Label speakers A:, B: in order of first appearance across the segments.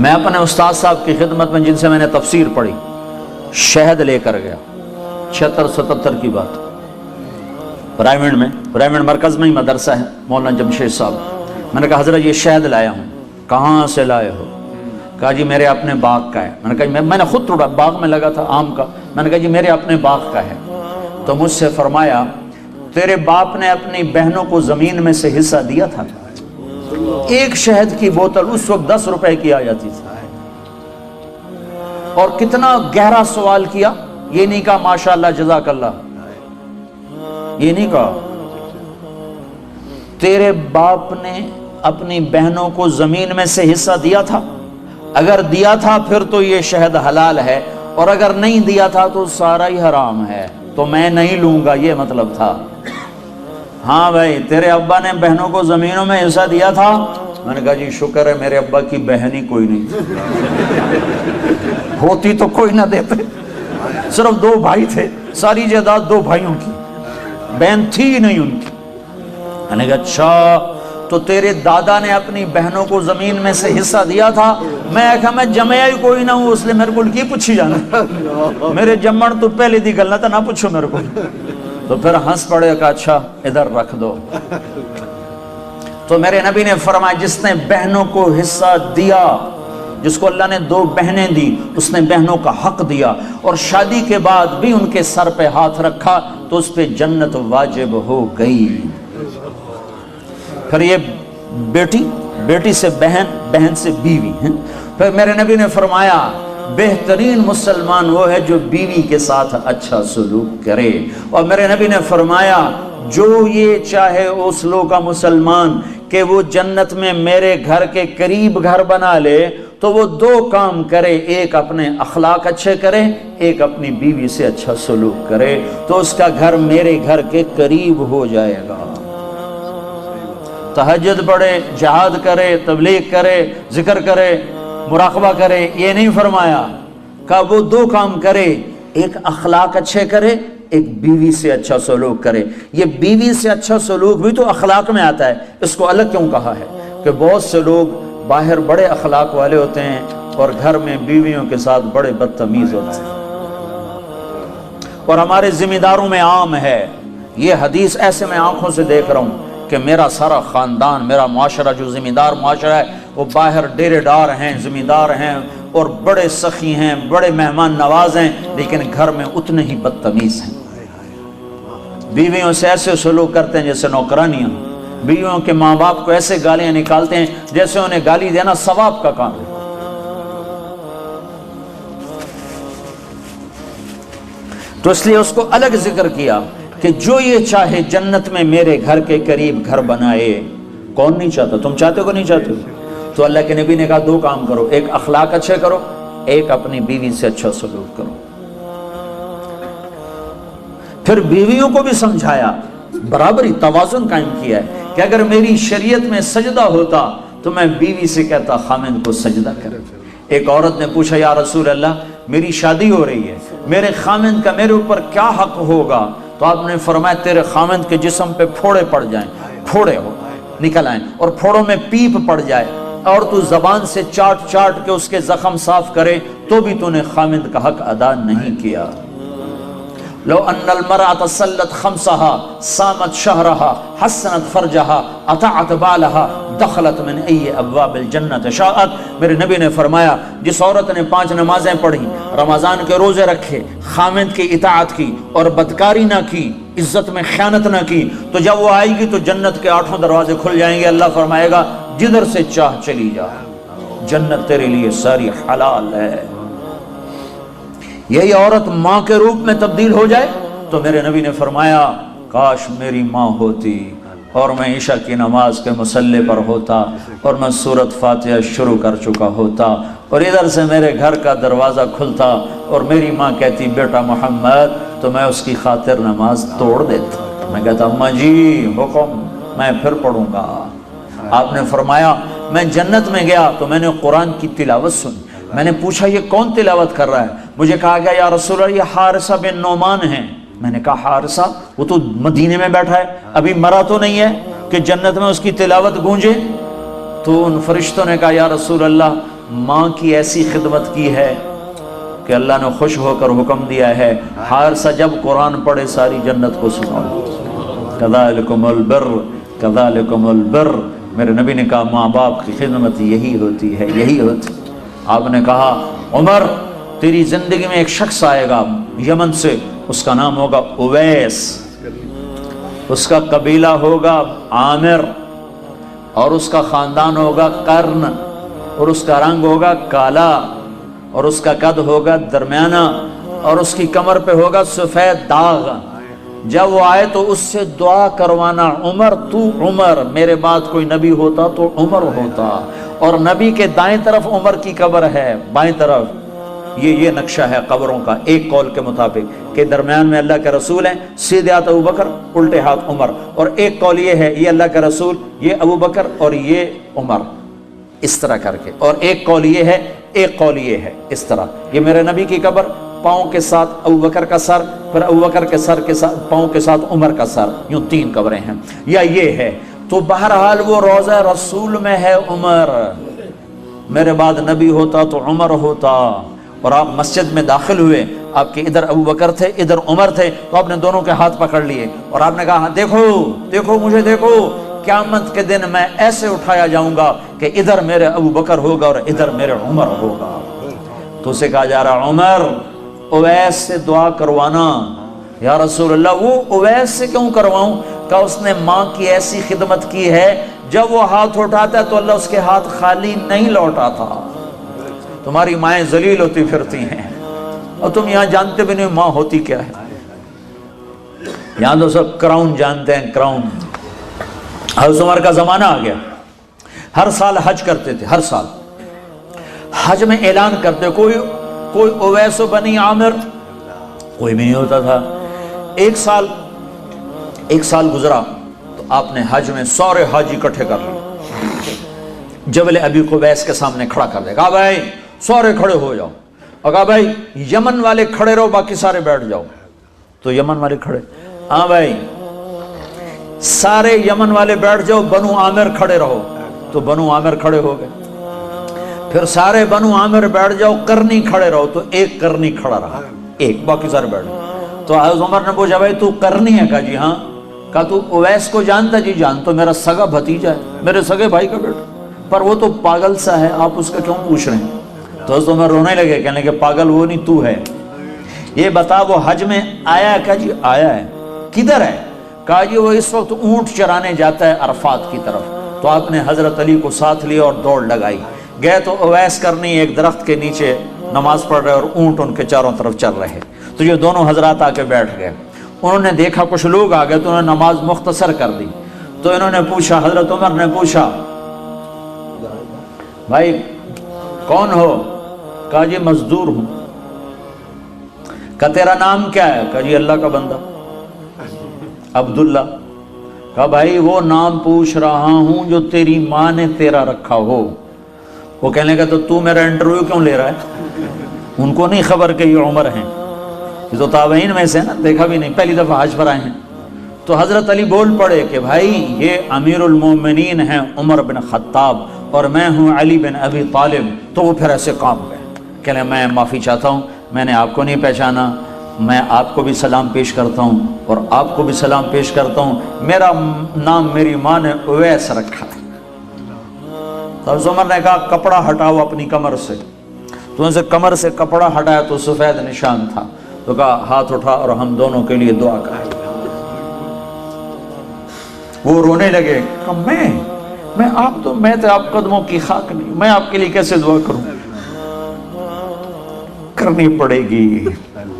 A: میں اپنے استاد صاحب کی خدمت میں جن سے میں نے تفسیر پڑھی شہد لے کر گیا، 76-77 کی بات، پرائیویٹ مرکز میں ہی مدرسہ ہے مولانا جمشید صاحب۔ میں نے کہا حضرت یہ شہد لایا ہوں۔ کہاں سے لائے ہو؟ کہا جی میرے اپنے باغ کا ہے۔ میں نے کہا میں نے خود توڑا، باغ میں لگا تھا آم کا۔ میں نے کہا جی میرے اپنے باغ کا ہے۔ تو مجھ سے فرمایا تیرے باپ نے اپنی بہنوں کو زمین میں سے حصہ دیا تھا؟ ایک شہد کی بوتل اس وقت 10 روپے کی آ جاتی تھی۔ اور کتنا گہرا سوال کیا، یہ نہیں کہا ماشاءاللہ جزاک اللہ، یہ نہیں کہا تیرے باپ نے اپنی بہنوں کو زمین میں سے حصہ دیا تھا؟ اگر دیا تھا پھر تو یہ شہد حلال ہے، اور اگر نہیں دیا تھا تو سارا ہی حرام ہے، تو میں نہیں لوں گا، یہ مطلب تھا۔ ہاں بھائی تیرے ابا نے بہنوں کو زمینوں میں حصہ دیا تھا؟ میں نے کہا جی شکر ہے میرے ابا کی بہن ہی کوئی نہیں، ہوتی تو کوئی نہ دیتے، صرف 2 بھائی تھے، ساری جائیداد 2 بھائیوں کی، بہن تھی نہیں ان کی۔ میں نے کہا اچھا تو تیرے دادا نے اپنی بہنوں کو زمین میں سے حصہ دیا تھا؟ میں کہا میں جمعیا ہی کوئی نہ ہوں، اس لیے میرے کو کی پوچھی جانا، میرے جمن تو پہلے دی گل نہ تھا، نہ پوچھو میرے کو۔ تو پھر ہنس پڑے، کہا اچھا ادھر رکھ دو۔ تو میرے نبی نے فرمایا جس نے بہنوں کو حصہ دیا، جس کو اللہ نے 2 بہنیں دی، اس نے بہنوں کا حق دیا، اور شادی کے بعد بھی ان کے سر پہ ہاتھ رکھا تو اس پہ جنت واجب ہو گئی۔ پھر یہ بیٹی سے بہن، بہن سے بیوی ہیں۔ پھر میرے نبی نے فرمایا بہترین مسلمان وہ ہے جو بیوی کے ساتھ اچھا سلوک کرے، اور میرے نبی نے فرمایا جو یہ چاہے اس لوگ کا مسلمان کہ وہ جنت میں میرے گھر کے قریب گھر بنا لے تو وہ 2 کام کرے، ایک اپنے اخلاق اچھے کرے، ایک اپنی بیوی سے اچھا سلوک کرے، تو اس کا گھر میرے گھر کے قریب ہو جائے گا۔ تہجد پڑھے، جہاد کرے، تبلیغ کرے، ذکر کرے، مراقبہ کرے، یہ نہیں فرمایا، کہ وہ 2 کام کرے، ایک اخلاق اچھے کرے، ایک بیوی سے اچھا سلوک کرے۔ یہ بیوی سے اچھا سلوک بھی تو اخلاق میں آتا ہے، اس کو الگ کیوں کہا ہے؟ کہ بہت سے لوگ باہر بڑے اخلاق والے ہوتے ہیں اور گھر میں بیویوں کے ساتھ بڑے بدتمیز ہوتے ہیں، اور ہمارے ذمہ داروں میں عام ہے یہ حدیث۔ ایسے میں آنکھوں سے دیکھ رہا ہوں کہ میرا سارا خاندان، میرا معاشرہ جو ذمہ دار معاشرہ ہے، وہ باہر ڈیرے دار ہیں، ذمہ دار ہیں، اور بڑے سخی ہیں، بڑے مہمان نواز ہیں، لیکن گھر میں اتنے ہی بدتمیز ہیں۔ بیویوں سے ایسے سلوک کرتے ہیں جیسے نوکرانیاں، بیویوں کے ماں باپ کو ایسے گالیاں نکالتے ہیں جیسے انہیں گالی دینا ثواب کا کام ہے۔ تو اس لیے اس کو الگ ذکر کیا کہ جو یہ چاہے جنت میں میرے گھر کے قریب گھر بنائے۔ کون نہیں چاہتا؟ تم چاہتے ہو کہ نہیں چاہتے ہو؟ تو اللہ کے نبی نے کہا 2 کام کرو، ایک اخلاق اچھے کرو، ایک اپنی بیوی سے اچھا سلوک کرو۔ پھر بیویوں کو بھی سمجھایا، برابری، توازن قائم کیا ہے کہ اگر میری شریعت میں سجدہ ہوتا تو میں بیوی سے کہتا خامند کو سجدہ کرے۔ ایک عورت نے پوچھا یا رسول اللہ میری شادی ہو رہی ہے، میرے خامند کا میرے اوپر کیا حق ہوگا؟ تو آپ نے فرمایا تیرے خامند کے جسم پہ پھوڑے پڑ جائیں، پھوڑے ہو نکل آئیں، اور پھوڑوں میں پیپ پڑ جائے، اور تو زبان سے چاٹ چاٹ کے اس کے زخم صاف کرے، تو بھی تو نے خامند کا حق ادا نہیں کیا۔ لو ان المرأة صلت خمسها صامت شهرها حسنت فرجها اطاعت بالها دخلت من ای ابواب الجنت شاءت۔ میرے نبی نے فرمایا جس عورت نے 5 نمازیں پڑھی، رمضان کے روزے رکھے، خامند کی اطاعت کی اور بدکاری نہ کی، عزت میں خیانت نہ کی، تو جب وہ آئے گی تو جنت کے 8 دروازے کھل جائیں گے۔ اللہ فرمائے گا جدھر سے چاہ چلی جا، جنت تیرے لیے ساری حلال ہے۔ یہی عورت ماں کے روپ میں تبدیل ہو جائے تو میرے نبی نے فرمایا کاش میری ماں ہوتی اور میں عشاء کی نماز کے مصلی پر ہوتا اور میں سورۃ فاتحہ شروع کر چکا ہوتا، اور ادھر سے میرے گھر کا دروازہ کھلتا اور میری ماں کہتی بیٹا محمد، تو میں اس کی خاطر نماز توڑ دیتا۔ میں کہتا اماں جی حکم، میں پھر پڑھوں گا۔ آپ نے فرمایا میں جنت میں گیا تو میں نے قرآن کی تلاوت سنی، میں نے پوچھا یہ کون تلاوت کر رہا ہے؟ مجھے کہا گیا یا رسول اللہ یہ حارثہ بن نعمان ہیں۔ میں نے کہا حارثہ؟ وہ تو مدینے میں بیٹھا ہے، ابھی مرا تو نہیں ہے کہ جنت میں اس کی تلاوت گونجے؟ تو ان فرشتوں نے کہا یا رسول اللہ ماں کی ایسی خدمت کی ہے کہ اللہ نے خوش ہو کر حکم دیا ہے ہر سا جب قرآن پڑھے ساری جنت کو سناؤ، کذالکم البر کذالکم البر۔ میرے نبی نے کہا ماں باپ کی خدمت یہی ہوتی ہے، یہی ہوتی۔ آپ نے کہا عمر تیری زندگی میں ایک شخص آئے گا یمن سے، اس کا نام ہوگا اویس، اس کا قبیلہ ہوگا عامر، اور اس کا خاندان ہوگا قرن، اور اس کا رنگ ہوگا کالا، اور اس کا قد ہوگا درمیانہ، اور اس کی کمر پہ ہوگا سفید داغ۔ جب وہ آئے تو اس سے دعا کروانا، عمر تو عمر، میرے بعد کوئی نبی ہوتا تو عمر ہوتا، اور نبی کے دائیں طرف عمر کی قبر ہے، بائیں طرف یہ نقشہ ہے قبروں کا، ایک قول کے مطابق کہ درمیان میں اللہ کے رسول ہیں، سیدھے ہاتھ ابو بکر، الٹے ہاتھ عمر، اور ایک قول یہ ہے یہ اللہ کے رسول، یہ ابو بکر اور یہ عمر، اس طرح کر کے، اور ایک قول یہ ہے، ایک قول یہ ہے، اس طرح یہ میرے نبی کی قبر، پاؤں کے ساتھ ابو بکر کا سر، پھر ابو بکر کے سر کے ساتھ پاؤں کے ساتھ عمر کا سر، یوں تین قبریں ہیں، یا یہ ہے۔ تو بہرحال وہ روضہ رسول میں ہے عمر، میرے بعد نبی ہوتا تو عمر ہوتا۔ اور آپ مسجد میں داخل ہوئے، آپ کے ادھر ابو بکر تھے ادھر عمر تھے، تو آپ نے دونوں کے ہاتھ پکڑ لیے اور آپ نے کہا دیکھو دیکھو مجھے دیکھو، قیامت کے دن میں ایسے اٹھایا جاؤں گا کہ ادھر میرے ابو بکر ہوگا اور ادھر میرے عمر ہوگا۔ تو اسے کہا جا رہا عمر اویس سے دعا کروانا۔ یا رسول اللہ وہ اویس سے کیوں کرواؤں؟ کہ اس نے ماں کی ایسی خدمت کی ہے، جب وہ ہاتھ اٹھاتا ہے تو اللہ اس کے ہاتھ خالی نہیں لوٹاتا۔ تمہاری مائیں ذلیل ہوتی پھرتی ہیں اور تم یہاں جانتے بھی نہیں ماں ہوتی کیا ہے، یہاں تو سب کراؤن جانتے ہیں، کراؤن۔ حضرت عمر کا زمانہ آ گیا، ہر سال حج کرتے تھے، ہر سال حج میں اعلان کرتے، کوئی اویس بنی عامر کوئی بھی نہیں ہوتا تھا۔ ایک سال گزرا تو آپ نے حج میں سارے حاجی اکٹھے کر لیے، جبل ابی قبیس کے سامنے کھڑا کر دے، کہا بھائی سارے کھڑے ہو جاؤ، اور کہا بھائی یمن والے کھڑے رہو باقی سارے بیٹھ جاؤ۔ تو یمن والے کھڑے، ہاں بھائی سارے یمن والے بیٹھ جاؤ، بنو عامر کھڑے رہو، تو بنو عامر کھڑے ہو گئے۔ پھر سارے بنو عامر بیٹھ جاؤ، کرنی کھڑے رہو، تو ایک کرنی کھڑا رہا، ایک، باقی سارے بیٹھ گئے۔ تو حضرت عمر نے پوچھا بھائی تو کرنی ہے؟ کہا جی ہاں۔ کہا تو اویس کو جانتا؟ جی جانتا، میرا سگا بھتیجا ہے، میرے سگے بھائی کا بیٹا، پر وہ تو پاگل سا ہے، آپ اس کا کیوں پوچھ رہے ہیں؟ تو حضرت عمر رونے لگے، کہنے کہ پاگل وہ نہیں تو ہے، یہ بتا وہ حج میں آیا ہے؟ کہا جی آیا ہے۔ کدھر ہے؟ کہا جی وہ اس وقت اونٹ چرانے جاتا ہے عرفات کی طرف۔ تو آپ نے حضرت علی کو ساتھ لیا اور دوڑ لگائی، گئے تو اویس کرنی ایک درخت کے نیچے نماز پڑھ رہے اور اونٹ ان کے چاروں طرف چل رہے، تو یہ دونوں حضرات آ کے بیٹھ گئے۔ انہوں نے دیکھا کچھ لوگ آ گئے تو انہوں نے نماز مختصر کر دی، تو انہوں نے پوچھا، حضرت عمر نے پوچھا بھائی کون ہو؟ کہا جی مزدور ہوں۔ کہا تیرا نام کیا ہے؟ کہا جی اللہ کا بندہ عبداللہ۔ کہا بھائی وہ نام پوچھ رہا ہوں جو تیری ماں نے تیرا رکھا ہو۔ وہ کہنے کا تو میرا انٹرویو کیوں لے رہا ہے؟ ان کو نہیں خبر کہ یہ عمر ہیں، یہ تو تابعین میں سے نا، دیکھا بھی نہیں، پہلی دفعہ حج پر آئے ہیں۔ تو حضرت علی بول پڑے کہ بھائی یہ امیر المومنین ہیں عمر بن خطاب اور میں ہوں علی بن ابی طالب۔ تو وہ پھر ایسے کام گئے، کہنے میں معافی چاہتا ہوں، میں نے آپ کو نہیں پہچانا، میں آپ کو بھی سلام پیش کرتا ہوں اور آپ کو بھی سلام پیش کرتا ہوں، میرا نام میری ماں نے اویس رکھا ہے۔ تو حضرت عمر نے کہا کپڑا ہٹاؤ اپنی کمر سے۔ تو ان سے کمر سے کپڑا ہٹایا تو سفید نشان تھا، تو کہا ہاتھ اٹھا اور ہم دونوں کے لیے دعا کریں۔ وہ رونے لگے، کہا میں تو آپ قدموں کی خاک نہیں، میں آپ کے لیے کیسے دعا کروں؟ کرنی پڑے گی،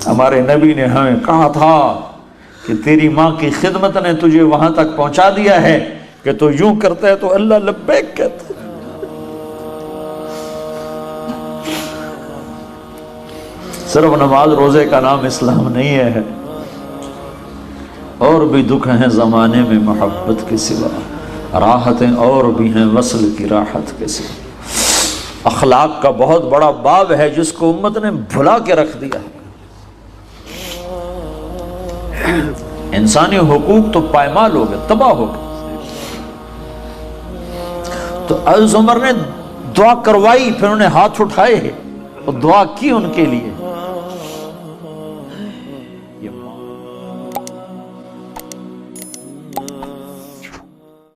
A: ہمارے نبی نے ہمیں کہا تھا کہ تیری ماں کی خدمت نے تجھے وہاں تک پہنچا دیا ہے کہ تو یوں کرتا ہے تو اللہ لبیک کہتا ہے۔ صرف نماز روزے کا نام اسلام نہیں ہے، اور بھی دکھ ہیں زمانے میں محبت کے سوا، راحتیں اور بھی ہیں وصل کی راحت کے سوا۔ اخلاق کا بہت بڑا باب ہے جس کو امت نے بھلا کے رکھ دیا ہے۔ انسانی حقوق تو پائمال ہو گئے، تباہ ہو گئے۔ تو حضرت عمر نے دعا کروائی، پھر انہیں ہاتھ اٹھائے اور دعا کی ان کے لیے.